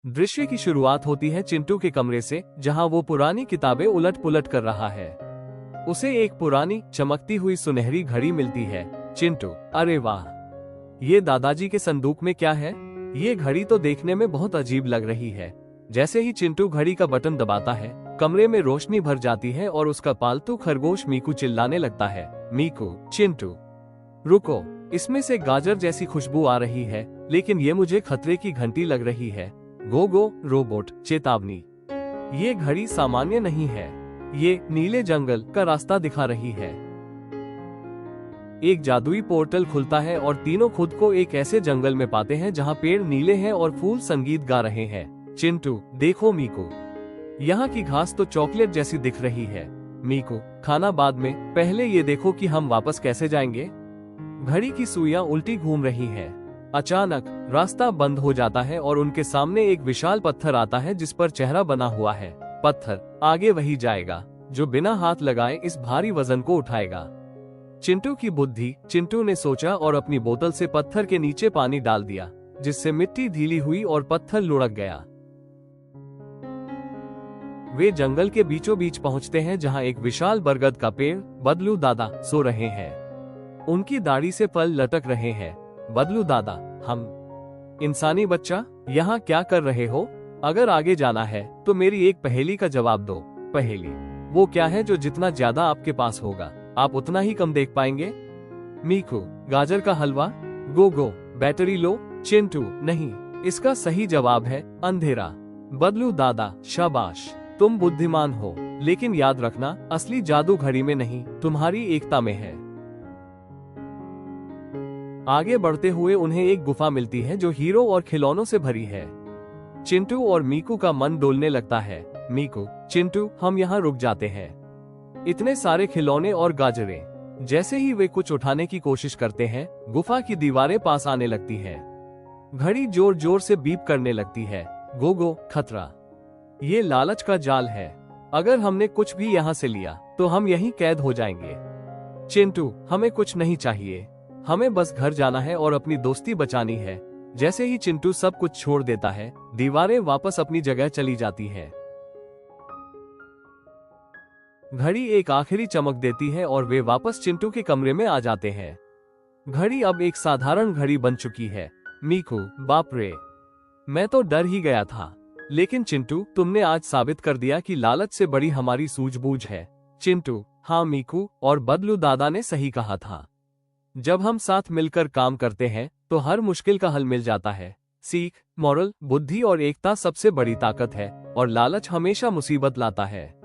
दृश्य की शुरुआत होती है चिंटू के कमरे से, जहां वो पुरानी किताबें उलट पुलट कर रहा है। उसे एक पुरानी चमकती हुई सुनहरी घड़ी मिलती है। चिंटू, अरे वाह, ये दादाजी के संदूक में क्या है? ये घड़ी तो देखने में बहुत अजीब लग रही है। जैसे ही चिंटू घड़ी का बटन दबाता है, कमरे में रोशनी भर जाती है और उसका पालतू खरगोश मीकू चिल्लाने लगता है, मीकू, चिंटू रुको, इसमें से गाजर जैसी खुशबू आ रही है, लेकिन ये मुझे खतरे की घंटी लग रही है। गो गो रोबोट, चेतावनी, ये घड़ी सामान्य नहीं है, ये नीले जंगल का रास्ता दिखा रही है। एक जादुई पोर्टल खुलता है और तीनों खुद को एक ऐसे जंगल में पाते हैं जहां पेड़ नीले हैं और फूल संगीत गा रहे हैं। चिंटू, देखो मीकू, यहाँ की घास तो चॉकलेट जैसी दिख रही है। मीकू, खाना बाद में, पहले ये देखो कि हम वापस कैसे जाएंगे। घड़ी की सुइयां उल्टी घूम रही हैं। अचानक रास्ता बंद हो जाता है और उनके सामने एक विशाल पत्थर आता है जिस पर चेहरा बना हुआ है। पत्थर आगे वही जाएगा जो बिना हाथ लगाए इस भारी वजन को उठाएगा। चिंटू की बुद्धि, चिंटू ने सोचा और अपनी बोतल से पत्थर के नीचे पानी डाल दिया, जिससे मिट्टी ढीली हुई और पत्थर लुढ़क गया। वे जंगल के बीचों बीच पहुंचते हैं जहां एक विशाल बरगद का पेड़ बदलू दादा सो रहे हैं। उनकी दाढ़ी से फल लटक रहे हैं। बदलू दादा, हम इंसानी बच्चा यहाँ क्या कर रहे हो? अगर आगे जाना है तो मेरी एक पहेली का जवाब दो। पहेली वो क्या है जो जितना ज्यादा आपके पास होगा आप उतना ही कम देख पाएंगे? मीकू, गाजर का हलवा। गो गो, बैटरी लो। चिंटू, नहीं, इसका सही जवाब है अंधेरा। बदलू दादा, शाबाश, तुम बुद्धिमान हो, लेकिन याद रखना, असली जादू घड़ी में नहीं, तुम्हारी एकता में है। आगे बढ़ते हुए उन्हें एक गुफा मिलती है जो हीरो और खिलौनों से भरी है। चिंटू और मीकू का मन डोलने लगता है। मीकू, चिंटू, हम यहाँ रुक जाते हैं। इतने सारे खिलौने और गाजरें। जैसे ही वे कुछ उठाने की कोशिश करते हैं, गुफा की दीवारें पास आने लगती हैं। घड़ी जोर जोर से बीप करने लगती है। गो गो, खतरा, ये लालच का जाल है। अगर हमने कुछ भी यहाँ से लिया तो हम यहीं कैद हो जाएंगे। चिंटू, हमें कुछ नहीं चाहिए, हमें बस घर जाना है और अपनी दोस्ती बचानी है। जैसे ही चिंटू सब कुछ छोड़ देता है, दीवारें वापस अपनी जगह चली जाती हैं। घड़ी एक आखिरी चमक देती है और वे वापस चिंटू के कमरे में आ जाते हैं। घड़ी अब एक साधारण घड़ी बन चुकी है। मीकू, बाप रे, मैं तो डर ही गया था। लेकिन चिंटू, तुमने आज साबित कर दिया कि लालच से बड़ी हमारी सूझबूझ है। चिंटू, हाँ मीकू, और बदलू दादा ने सही कहा था। जब हम साथ मिलकर काम करते हैं तो हर मुश्किल का हल मिल जाता है। सीख, मॉरल, बुद्धि और एकता सबसे बड़ी ताकत है और लालच हमेशा मुसीबत लाता है।